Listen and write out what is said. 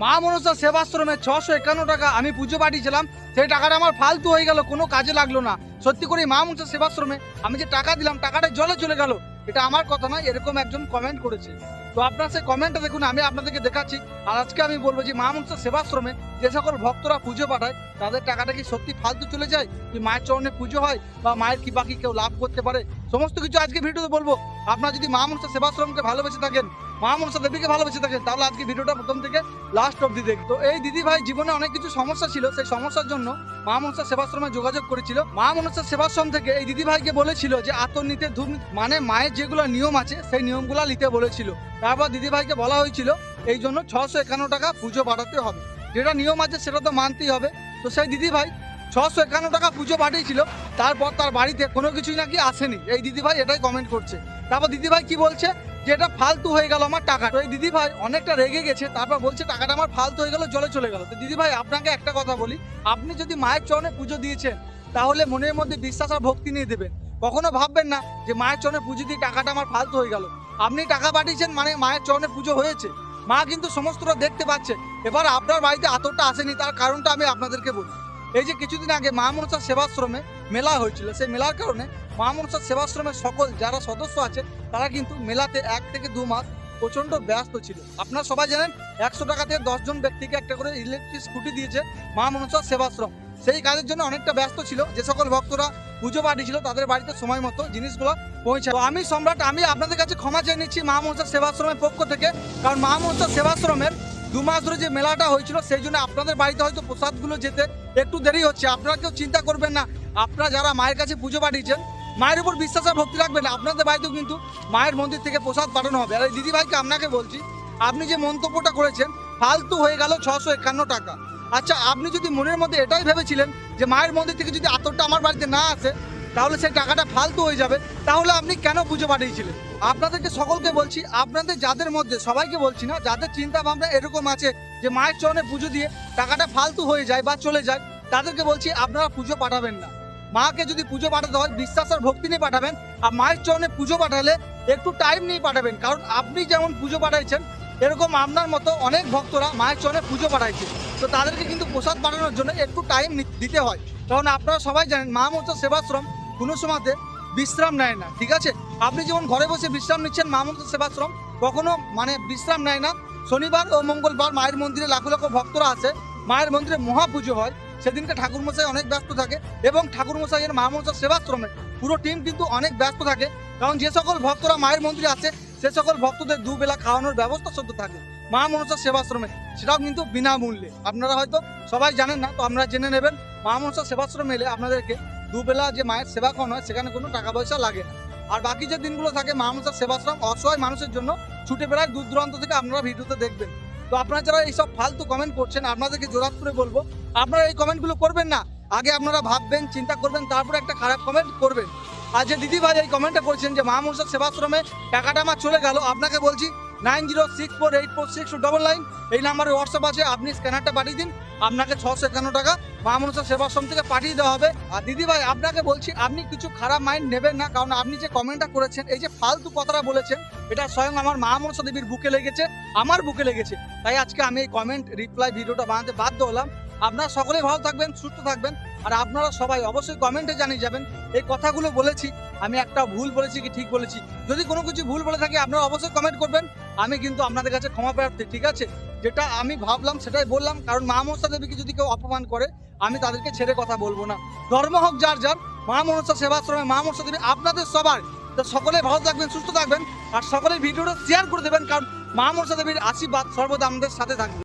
মা মনসা সেবাশ্রমে 651 টাকা আমি পুজো পাঠিয়েছিলাম, সেই টাকাটা আমার ফালতু হয়ে গেল, কোনো কাজে লাগলো না। সত্যি করে মা মনসা সেবাশ্রমে আমি যে টাকা দিলাম টাকাটা জলে চলে গেল, এটা আমার কথা নয়, এরকম একজন কমেন্ট করেছে। তো আপনার সেই কমেন্টটা দেখুন, আমি আপনাদেরকে দেখাচ্ছি। আর আজকে আমি বলবো যে মা মনসা সেবাশ্রমে যে সকল ভক্তরা পুজো পাঠায় তাদের টাকাটা কি সত্যি ফালতু চলে যায়, কি মায়ের চরণে পুজো হয়, বা মায়ের কি বাকি কেউ লাভ করতে পারে, সমস্ত কিছু আজকে ভিডিওতে বলবো। আপনারা যদি মা মনসা সেবাশ্রমকে ভালোবেসে থাকেন, মা মনসা দেবীকে ভালোবেসে থাকেন, তাহলে আজকে ভিডিওটা প্রথম থেকে লাস্ট অবধি দেখুন। তো এই দিদি ভাই জীবনে অনেক কিছু সমস্যা ছিল, সেই সমস্যার জন্য মা মনসা সেবাশ্রমে যোগাযোগ করেছিল। মা মনসা সেবাশ্রম থেকে এই দিদি ভাইকে বলেছিল যে আতর নিতে, ধূপ নিতে, মানে মায়ের যেগুলো নিয়ম আছে সেই নিয়মগুলো নিতে বলেছিল। তারপর দিদি ভাইকে বলা হয়েছিল এই জন্য 651 টাকা পুজো পাঠাতে হবে, যেটা নিয়ম আছে সেটা তো মানতেই হবে। তো সেই দিদি ভাই 651 টাকা পুজো পাঠিয়েছিল, তারপর তার বাড়িতে কোনো কিছুই নাকি আসেনি। এই দিদি ভাই এটাই কমেন্ট করছে। তারপর দিদি ভাই কি বলছে, যে এটা ফালতু হয়ে গেল আমার টাকা। তো এই দিদি ভাই অনেকটা রেগে গেছে, তারপর বলছে টাকাটা আমার ফালতু হয়ে গেল, জলে চলে গেল। তো দিদি ভাই আপনাকে একটা কথা বলি, আপনি যদি মায়ের চরণে পুজো দিয়েছেন তাহলে মনের মধ্যে বিশ্বাস আর ভক্তি নিয়ে দেবেন। কখনো ভাববেন না যে মায়ের চরণে পুজো দিয়ে টাকাটা আমার ফালতু হয়ে গেল। আপনি টাকা পাঠিয়েছেন মানে মায়ের চরণে পুজো হয়েছে, মা কিন্তু সমস্তটা দেখতে পাচ্ছে। এবার আপনার বাড়িতে আতরটা আসেনি, তার কারণটা আমি আপনাদেরকে বলি। এই যে কিছুদিন আগে মা মনসা সেবাশ্রমে মেলা হয়েছিল, সেই মেলার কারণে মা মনসা সেবাশ্রমের সকল যারা সদস্য আছে তারা কিন্তু মেলাতে 1 থেকে 2 মাস প্রচণ্ড ব্যস্ত ছিল। আপনারা সবাই জানেন 100 টাকা থেকে 10 জন ব্যক্তিকে একটা করে ইলেকট্রিক স্কুটি দিয়েছে মা মনসা সেবাশ্রম। সেই কাজের জন্য অনেকটা ব্যস্ত ছিল। যে সকল ভক্তরা পুজো পাঠিয়েছিল তাদের বাড়িতে সময় মতো জিনিসগুলো পৌঁছে। আমি সম্রাট, আমি আপনাদের কাছে ক্ষমা চেয়ে নিচ্ছি মা মনসা সেবাশ্রমের পক্ষ থেকে, কারণ মা মনসা সেবাশ্রমের 2 মাস ধরে যে মেলাটা হয়েছিল সেই জন্য আপনাদের বাড়িতে হয়তো প্রসাদগুলো যেতে একটু দেরি হচ্ছে। আপনারা কেউ চিন্তা করবেন না, আপনারা যারা মায়ের কাছে পুজো পাঠিয়েছেন মায়ের উপর বিশ্বাস আর ভক্তি রাখবেন, আপনাদের বাড়িতেও কিন্তু মায়ের মন্দির থেকে প্রসাদ পাঠানো হবে। আর এই দিদি ভাইকে আপনাকে বলছি, আপনি যে মন্তব্যটা করেছেন ফালতু হয়ে গেল 651 টাকা। আচ্ছা, আপনি যদি মনের মধ্যে এটাই ভেবেছিলেন যে মায়ের মন্দির থেকে যদি আতরটা আমার বাড়িতে না আসে তাহলে সেই টাকাটা ফালতু হয়ে যাবে, তাহলে আপনি কেন পুজো পাঠিয়েছিলেন? আপনাদেরকে সকলকে বলছি, আপনাদের যাদের মধ্যে, সবাইকে বলছি না, যাদের চিন্তা ভাবনা এরকম আছে যে মায়ের চরণে পুজো দিয়ে টাকাটা ফালতু হয়ে যায় বা চলে যায়, তাদেরকে বলছি আপনারা পুজো পাঠাবেন না। মাকে যদি পুজো পাঠাতে হয় বিশ্বাস আর ভক্তি নিয়ে পাঠাবেন। আর মায়ের চরণে পুজো পাঠালে একটু টাইম নিয়ে পাঠাবেন, কারণ আপনি যেমন পুজো পাঠাইছেন এরকম আপনার মতো অনেক ভক্তরা মায়ের চরণে পুজো পাঠাইছে। তো তাদেরকে কিন্তু প্রসাদ পাঠানোর জন্য একটু টাইম দিতে হয়, কারণ আপনারা সবাই জানেন মা মনসা সেবাশ্রম কোনো সময়তে বিশ্রাম নেয় না। ঠিক আছে, আপনি যেমন ঘরে বসে বিশ্রাম নিচ্ছেন, মা মনসা সেবাশ্রম কখনো বিশ্রাম নেয় না। শনিবার ও মঙ্গলবার মায়ের মন্দিরে লাখো লাখো ভক্তরা আসে, মায়ের মন্দিরে মহাপুজো হয়, সেদিনকে ঠাকুরমশাই অনেক ব্যস্ত থাকে এবং ঠাকুরমশাইয়ের মা মনসা সেবাশ্রমে পুরো টিম কিন্তু অনেক ব্যস্ত থাকে। কারণ যে সকল ভক্তরা মায়ের মন্দিরে আসে সে সকল ভক্তদের দুবেলা খাওয়ানোর ব্যবস্থা শুদ্ধ থাকে মা মনসা সেবাশ্রমে, সেটাও কিন্তু বিনামূল্যে। আপনারা হয়তো সবাই জানেন না, তো আপনারা জেনে নেবেন। মা মনসা সেবাশ্রমে এলে আপনাদেরকে দুবেলা যে মায়ের সেবা করানো হয় সেখানে কোনো টাকা পয়সা লাগে না। আর বাকি যে দিনগুলো থাকে মা মনসা সেবাশ্রম অসহায় মানুষের জন্য ছুটে বেড়ায় দূর দূরান্ত থেকে, আপনারা ভিডিওতে দেখবেন। তো আপনারা যারা এইসব ফালতু কমেন্ট করছেন আপনাদেরকে জোরাত করে বলবো আপনারা এই কমেন্টগুলো করবেন না। আগে আপনারা ভাববেন, চিন্তা করবেন, তারপরে একটা খারাপ কমেন্ট করবেন। আর যে দিদি ভাই এই কমেন্টটা করছেন যে মা মনসা সেবাশ্রমে টাকাটা আমার চলে গেল, আপনাকে বলছি 9064846299 এই নাম্বারে হোয়াটসঅ্যাপ আছে, আপনি স্ক্যানারটা পাঠিয়ে দিন, আপনাকে 651 টাকা মা মনসা সেবাশ্রম থেকে পাঠিয়ে দেওয়া হবে। আর দিদি ভাই আপনাকে বলছি আপনি কিছু খারাপ মাইন্ড নেবেন না, কারণ আপনি যে কমেন্টটা করেছেন, এই যে ফালতু কথাটা বলেছেন, এটা স্বয়ং আমার মা মনসা দেবীর বুকে লেগেছে, আমার বুকে লেগেছে। তাই আজকে আমি এই কমেন্ট রিপ্লাই ভিডিওটা বানাতে বাধ্য হলাম। আপনারা সকলেই ভালো থাকবেন, সুস্থ থাকবেন। আর আপনারা সবাই অবশ্যই কমেন্টে জানিয়ে যাবেন এই কথাগুলো বলেছি আমি একটা ভুল বলেছি কি ঠিক বলেছি। যদি কোনো কিছু ভুল বলে থাকি আপনারা অবশ্যই কমেন্ট করবেন, আমি কিন্তু আপনাদের কাছে ক্ষমা প্রার্থী। ঠিক আছে, যেটা আমি ভাবলাম সেটাই বললাম, কারণ মা মনসা দেবীকে যদি কেউ অপমান করে আমি তাদেরকে ছেড়ে কথা বলবো না। ধর্ম হোক যার যার, মা মনসা সেবাশ্রমে মা মনসা দেবী আপনাদের সবার। তো সকলে ভালো থাকবেন, সুস্থ থাকবেন, আর সকলে ভিডিওটা শেয়ার করে দেবেন, কারণ মা মনসা দেবীর আশীর্বাদ সর্বদা আমাদের সাথে থাকবে।